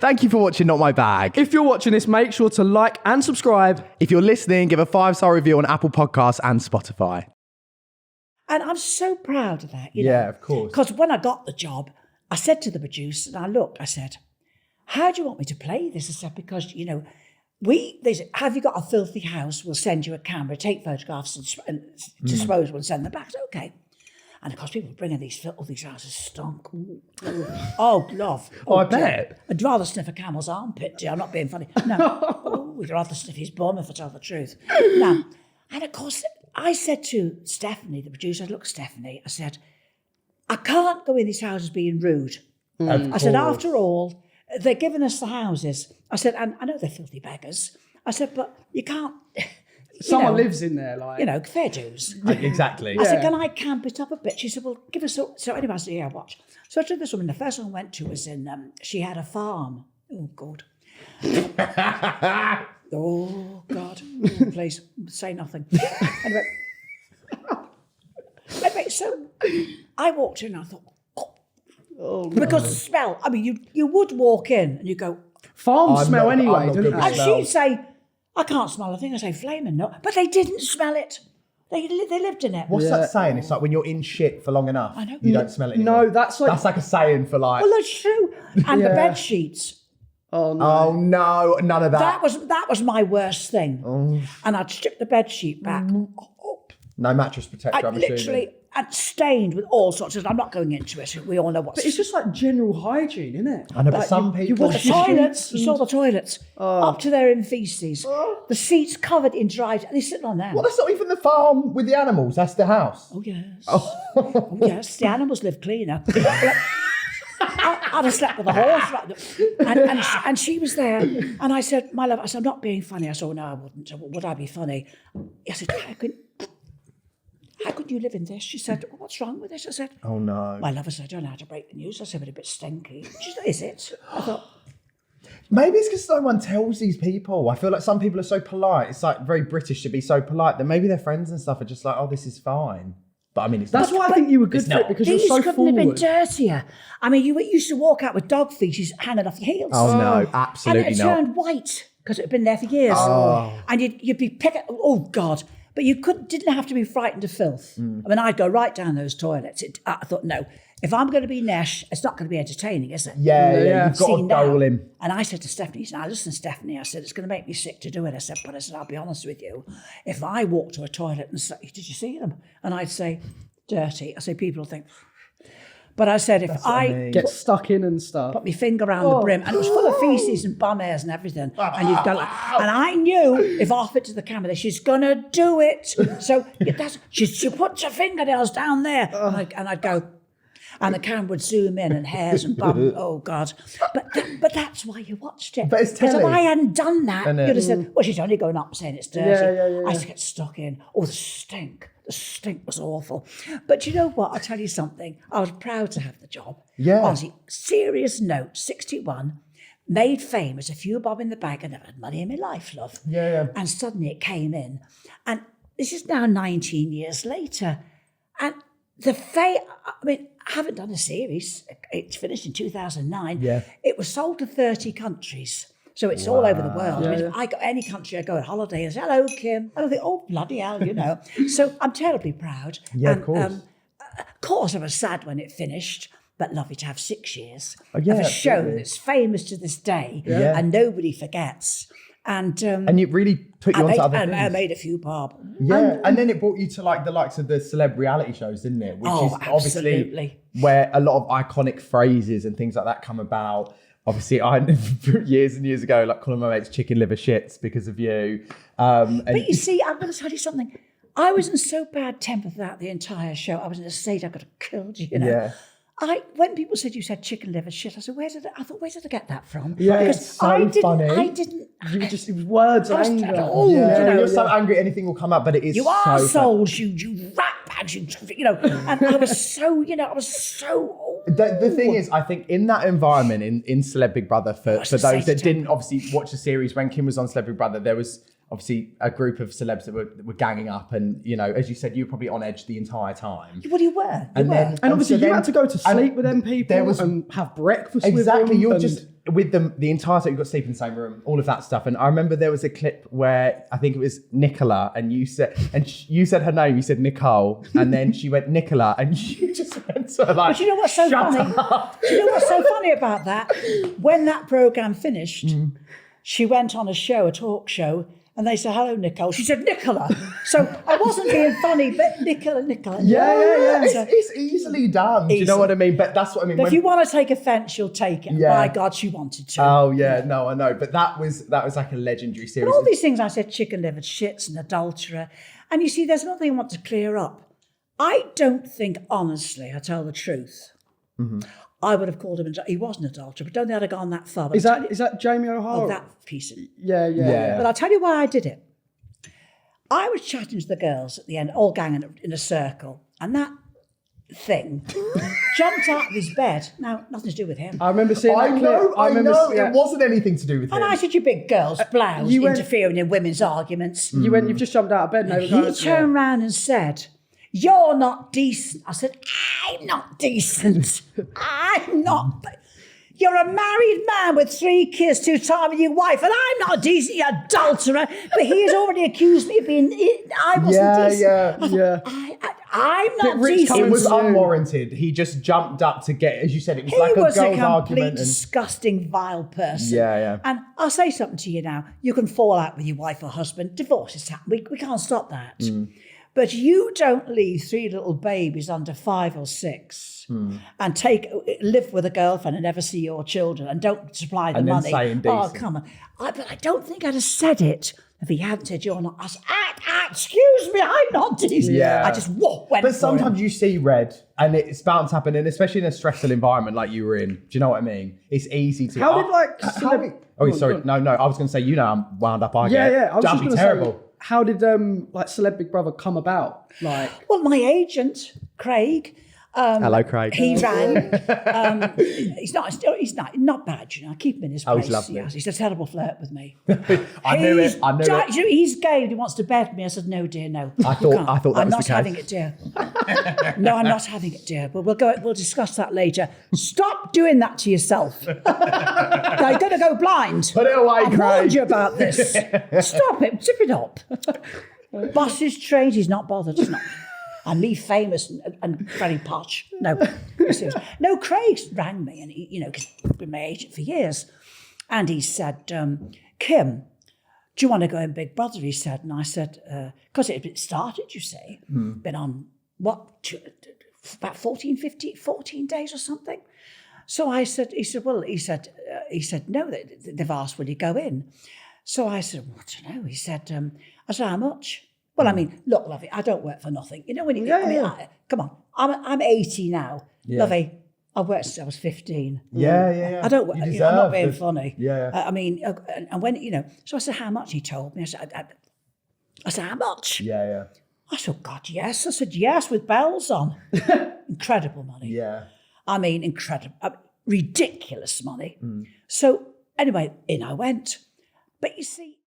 Thank you for watching Not My Bag. If you're watching this, make sure to like and subscribe. If you're listening, give a 5-star review on Apple Podcasts and Spotify. And I'm so proud of that, you know. Yeah, of course. Because when I got the job, I said to the producer, and I said, how do you want me to play this? I said, because, you know, they said, have you got a filthy house? We'll send you a camera, take photographs and dispose and send them back. I said, okay. And of course, people were bringing all these houses stunk. Ooh. Oh, love. Oh, I bet. I'd rather sniff a camel's armpit, dear. I'm not being funny. No. We'd rather sniff his bum, if I tell the truth. No. And of course, I said to Stephanie, the producer, look, Stephanie, I said, I can't go in these houses being rude. I said, after all, they're giving us the houses. I said, and I know they're filthy beggars. I said, but you can't... Someone lives in there, like... You know, fair dues. Exactly. I said, can I camp it up a bit? She said, well, give us... So anyway, I said, yeah, watch. So I took this woman. The first one I went to was in... she had a farm. Oh, God. Oh, God. Oh, please, say nothing. Anyway, so I walked in and I thought, oh, because the smell. I mean, you would walk in and you go... Farms smell anyway, don't they? And she'd say... I can't smell a thing. I say flaming not, but they didn't smell it. They lived in it. What's that saying? It's like when you're in shit for long enough, you don't smell it anymore. No, that's like a saying for like... Well, that's true. And the bed sheets. Oh no. Oh no, none of that. That was my worst thing. Oh. And I'd strip the bed sheet back. No mattress protector, I'm assuming. Literally, and stained with all sorts of... I'm not going into it. We all know what's... But it's just like general hygiene, isn't it? I know, but some people... You watch the toilets. You saw the toilets. Up to there in feces. The seats covered in dried... And he's sitting on them. Well, that's not even the farm with the animals. That's the house. Oh, yes. Oh, yes. The animals live cleaner. I'd have slept with a horse. And she was there. And I said, my love, I said, I'm not being funny. I said, oh, no, I wouldn't. Would I be funny? I said, how could you live in this? She said, well, what's wrong with this? I said, oh, no. My love, I said, I don't know how to break the news. I said, but a bit stinky. She said, is it? I thought... Maybe it's because no one tells these people. I feel like some people are so polite. It's like very British to be so polite that maybe their friends and stuff are just like, oh, this is fine. But I mean, it's that's why I think you were good for it, because you're so couldn't forward. have been dirtier. I mean, you used to walk out with dog feces hanging off your heels. Oh, no, absolutely not. And it turned white because it had been there for years. Oh. And you'd be picking... Oh, God. But you didn't have to be frightened of filth. I mean, I'd go right down those toilets. I thought, no, if I'm going to be Nesh, it's not going to be entertaining, is it? Yeah. You've got to goal him. And I said to Stephanie, now listen, Stephanie, I said, it's going to make me sick to do it. I said, I'll be honest with you. If I walk to a toilet and say, did you see them? And I'd say, dirty. I say, people will think... But I said, if I get stuck in and stuff, put my finger around the brim, and it was full of feces and bum hairs and everything, and you'd go like, and I knew if I offered to the camera, she's gonna do it. So she puts her fingernails down there, and I'd go, and the camera would zoom in and hairs and bum. Oh God! But that's why you watched it. But it's telling. Because if I hadn't done that, you'd have said, well, she's only going up saying it's dirty. Yeah. I used to get stuck in. Oh, the stink. The stink was awful. But you know what? I'll tell you something. I was proud to have the job. Yeah. Honestly, serious note, 61, made famous, a few bob in the bag. I never had money in my life, love. Yeah. And suddenly it came in. And this is now 19 years later. And I haven't done a series. It finished in 2009. Yeah. It was sold to 30 countries. So it's all over the world. I mean, if I go any country, I go on holiday and say, hello, Kim. And I think, oh, bloody hell, you know. So I'm terribly proud. Yeah, and, of course. Of course, I was sad when it finished, but lovely to have 6 years Oh, yeah, of a show absolutely. that's famous to this day and nobody forgets. And it really put you onto other things. I made a few bob. Yeah, and then it brought you to like the likes of the celeb reality shows, didn't it? Which is obviously absolutely. Where a lot of iconic phrases and things like that come about. Obviously, I years and years ago, like calling my mates chicken liver shits because of you. But you see, I'm going to tell you something. I was in so bad temper throughout the entire show. I was in a state I could have killed you, you know. Yeah. When people said you said chicken liver shit, I said, where did I get that from? Yeah, because it's so funny. I didn't. You were just, it was words of anger. You when know, you're so angry, anything will come up, but it is you so arseholes, you rat bags, you know. And I was so, The thing is, I think in that environment, in Celeb Big Brother, for those that didn't obviously watch the series, when Kim was on Celeb Big Brother, there was obviously a group of celebs that were ganging up, and you know, as you said, you were probably on edge the entire time. Well, you were. And obviously you had to go to sleep with them people and have breakfast with them. Exactly, with the entire time, you've got to sleep in the same room, all of that stuff. And I remember there was a clip where I think it was Nicola, and you said her name, you said Nicole, and then she went Nicola, and you just went to her like, but you know what's so funny? Do you know what's so funny about that? When that programme finished, she went on a talk show, and they said, hello, Nicole. She said, Nicola. So I wasn't being funny, but Nicola. Yeah. It's easily done. Do you know what I mean? But that's what I mean. But if you want to take offence, you'll take it. Yeah. By God, she wanted to. Oh, yeah. No, I know. But that was like a legendary series. But all these things I said, chicken-livered shits and adulterer. And you see, there's another thing I want to clear up. I don't think, honestly, I tell the truth, I would have called him, he was an adulterer, but don't think I'd have gone that far. But Is that Jamie O'Hara? Oh, that piece of... Yeah. But I'll tell you why I did it. I was chatting to the girls at the end, all ganging in a circle, and that thing jumped out of his bed. Now, nothing to do with him. I remember seeing that clip. I know. It wasn't anything to do with him. And I said, you big girls, blouse, interfering in women's arguments. You've just jumped out of bed. And he turned round and said, you're not decent. I said, I'm not decent. I'm not. You're a married man with 3 kids, 2 times with your wife, and I'm not decent, you adulterer. But he has already accused me of being. I wasn't decent. Yeah. I'm not decent. It was unwarranted. He just jumped up to get, as you said, it was like a girl's complete, argument. disgusting, vile person. Yeah. And I'll say something to you now. You can fall out with your wife or husband. Divorces happen. We can't stop that. But you don't leave 3 little babies under 5 or 6 and live with a girlfriend and never see your children and don't supply the money. Say indecent. Oh, come on. But I don't think I'd have said it if he hadn't said, you're not. I said, excuse me, I'm not decent. Yeah. I just went But for sometimes him. you see red and it's bound to happen, and especially in a stressful environment like you were in. Do you know what I mean? It's easy to... How did sorry. No. I was going to say, I'm wound up. I get. Yeah. I was That'd just be going to terrible. say, how did Celeb Big Brother come about? Well, my agent, Craig... Hello, Craig. He ran. He's not bad, you know. I keep him in his place. He's lovely. Yes, he's a terrible flirt with me. I knew it. You know, he's gay and he wants to bed me. I said, no, dear, no. I thought that was the case. I'm not having it, dear. No, I'm not having it, dear. But we'll discuss that later. Stop doing that to yourself. Now, you're going to go blind. Put it away, Craig. I warned you about this. Stop it. Zip it up. Buses, trains, he's not bothered. He's not. And me famous and very posh. No, seriously. No, Craig rang me and he, cause he's been my agent for years. And he said, Kim, do you want to go in Big Brother? He said, and I said, because it started, you see, been on about 14 days or something. So I said, he said, no, they've asked, will you go in? So I said, well, I don't know. He said, I said, how much? Well, I mean, look, lovey, I don't work for nothing. You know, when come on, I'm 80 now. Yeah. Lovey, I've worked since I was 15. Yeah. I don't work, I'm not being funny. Yeah. I mean, and when, so I said, how much? He told me. I said, how much? Yeah. I said, God, yes. I said, yes, with bells on. Incredible money. Yeah. I mean, incredible, ridiculous money. So anyway, in I went. But you see,